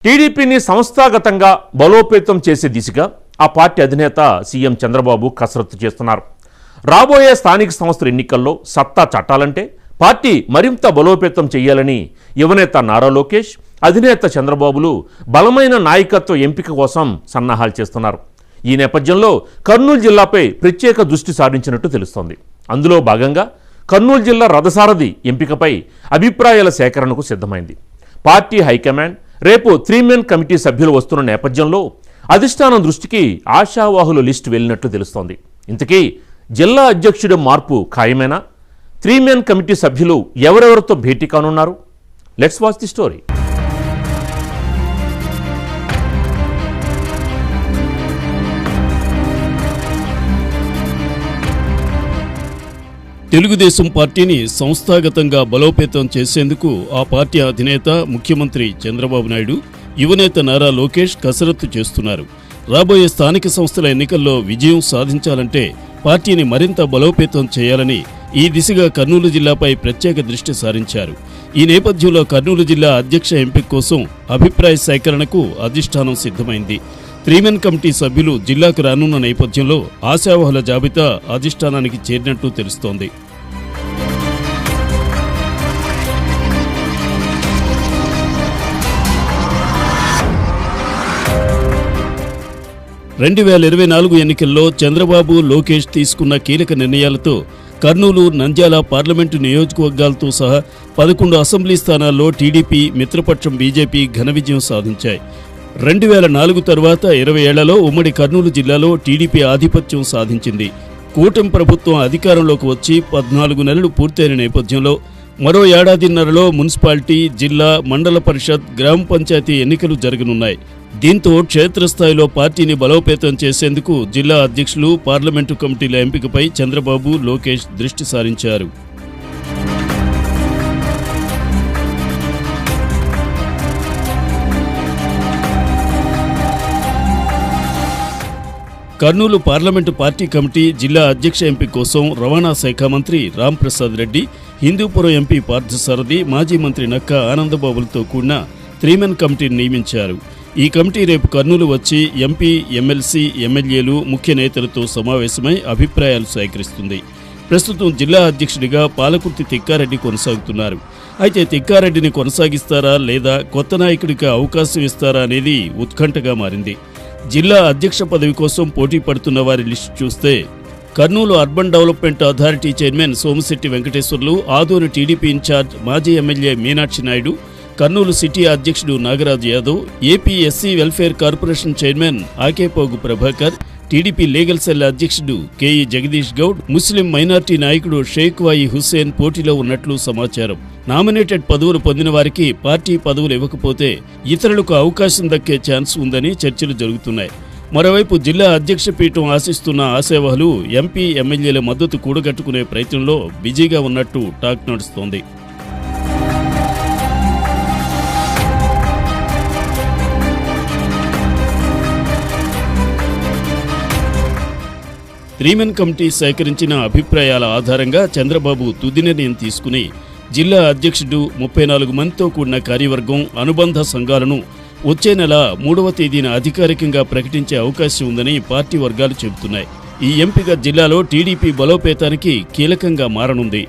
టీడీపీని సంస్థాగతంగా బలోపేతం చేసే దిశగా ఆ పార్టీ అధినేత సీఎం చంద్రబాబు కసరత్తు చేస్తున్నారు. రాబోయే స్థానిక సంస్థల ఎన్నికల్లో సత్తా చాటాలంటే పార్టీ మరింత బలోపేతం చేయాలని యువనేత నారా లోకేష్, అధినేత చంద్రబాబులు బలమైన నాయకత్వ ఎంపిక కోసం సన్నాహాలు చేస్తున్నారు. ఈ నేపథ్యంలో కర్నూలు జిల్లాపై ప్రత్యేక దృష్టి సారించినట్టు తెలుస్తోంది. అందులో భాగంగా కర్నూలు జిల్లా రథసారథి ఎంపికపై అభిప్రాయాల సేకరణకు సిద్ధమైంది. పార్టీ హైకమాండ్ రేపు 3-మెన్ కమిటీ సభ్యులు వస్తున్న నేపథ్యంలో అధిష్టానం దృష్టికి ఆశావాహుల లిస్టు వెళ్ళినట్లు తెలుస్తోంది. ఇంతకీ జిల్లా అధ్యక్షుడి మార్పు ఖాయమేనా? 3-మెన్ కమిటీ సభ్యులు ఎవరెవరితో భేటీ కానున్నారు? Let's watch the story. Telugu Desam పార్టీని సంస్థాగతంగా బలోపేతం చేసేందుకు ఆ పార్టీ అధినేత ముఖ్యమంత్రి చంద్రబాబు నాయుడు, యువనేత నారా లోకేష్ కసరత్తు చేస్తున్నారు. రాబోయే స్థానిక సంస్థల ఎన్నికల్లో విజయం సాధించాలంటే పార్టీని మరింత బలోపేతం చేయాలని ఈ దిశగా కర్నూలు జిల్లాపై ప్రత్యేక దృష్టి సారించారు. ఈ నేపథ్యంలో కర్నూలు జిల్లా అధ్యక్ష ఎంపిక కోసం అభిప్రాయ సేకరణకు అధిష్టానం సిద్ధమైంది. 3-మెన్ కమిటీ సభ్యులు జిల్లాకు రానున్న నేపథ్యంలో ఆశావహుల జాబితా అధిష్టానానికి చేరినట్టు తెలుస్తోంది. ఎన్నికల్లో చంద్రబాబు, లోకేష్ తీసుకున్న కీలక నిర్ణయాలతో కర్నూలు, నంద్యాల పార్లమెంటు నియోజకవర్గాలతో సహా 11 అసెంబ్లీ స్థానాల్లో టీడీపీ, మిత్రపక్షం బీజేపీ ఘన విజయం సాధించాయి. 2004 తర్వాత 20 ఏళ్లలో ఉమ్మడి కర్నూలు జిల్లాలో టీడీపీ ఆధిపత్యం సాధించింది. కూటమి ప్రభుత్వం అధికారంలోకి వచ్చి 14 నెలలు పూర్తయిన నేపథ్యంలో మరో ఏడాదిన్నరలో మున్సిపాలిటీ, జిల్లా, మండల పరిషత్, గ్రామ పంచాయతీ ఎన్నికలు జరగనున్నాయి. దీంతో క్షేత్రస్థాయిలో పార్టీని బలోపేతం చేసేందుకు జిల్లా అధ్యక్షులు, పార్లమెంటు కమిటీల ఎంపికపై చంద్రబాబు, లోకేష్ దృష్టి సారించారు. కర్నూలు పార్లమెంటు పార్టీ కమిటీ జిల్లా అధ్యక్ష ఎంపిక కోసం రవాణా శాఖ మంత్రి రాంప్రసాద్ రెడ్డి, హిందూపురం ఎంపీ పార్థసారథి, మాజీ మంత్రి నక్కా ఆనందబాబులతో కూడిన 3-మెన్ కమిటీని నియమించారు. ఈ కమిటీ రేపు కర్నూలు వచ్చి ఎంపీ, ఎమ్మెల్సీ, ఎమ్మెల్యేలు, ముఖ్య నేతలతో సమావేశమై అభిప్రాయాలు సేకరిస్తుంది. ప్రస్తుతం జిల్లా అధ్యక్షుడిగా పాలకుర్తి తిక్కారెడ్డి కొనసాగుతున్నారు. అయితే తిక్కారెడ్డిని కొనసాగిస్తారా లేదా కొత్త నాయకుడికి అవకాశం ఇస్తారా అనేది ఉత్కంఠగా మారింది. జిల్లా అధ్యక్ష పదవి కోసం పోటీ పడుతున్న వారి లిస్టు చూస్తే Kurnool urban development authority chairman Somisetti Venkateswarlu, Adoni TDP incharge మాజీ ఎమ్మెల్యే మీనాక్షి నాయుడు, కర్నూలు సిటీ అధ్యక్షుడు Nagaraju Yadav, AP SC welfare corporation chairman Akepogu Prabhakar, TDP legal cell అధ్యక్షుడు KE Jagadish Goud, Muslim minority నాయకుడు షేక్ వాయి హుస్సేన్ పోటీలో ఉన్నట్లు సమాచారం. నామినేటెడ్ పదవులు పొందిన వారికి పార్టీ పదవులు ఇవ్వకపోతే ఇతరులకు అవకాశం దక్కే ఛాన్స్ ఉందని చర్చలు జరుగుతున్నాయి. మరోవైపు జిల్లా అధ్యక్ష పీఠం ఆశిస్తున్న ఆశావహులు ఎంపీ, ఎమ్మెల్యేల మద్దతు కూడగట్టుకునే ప్రయత్నంలో బిజీగా ఉన్నట్టు టాక్ నడుస్తోంది. త్రీమెన్ కమిటీ సేకరించిన అభిప్రాయాల ఆధారంగా చంద్రబాబు తుది నిర్ణయం తీసుకుని జిల్లా అధ్యక్షుడు, 34 మందితో కూడిన కార్యవర్గం, అనుబంధ సంఘాలను వచ్చే నెల 3వ తేదీన అధికారికంగా ప్రకటించే అవకాశం ఉందని పార్టీ వర్గాలు చెబుతున్నాయి. ఈ ఎంపిక జిల్లాలో టీడీపీ బలోపేతానికి కీలకంగా మారనుంది.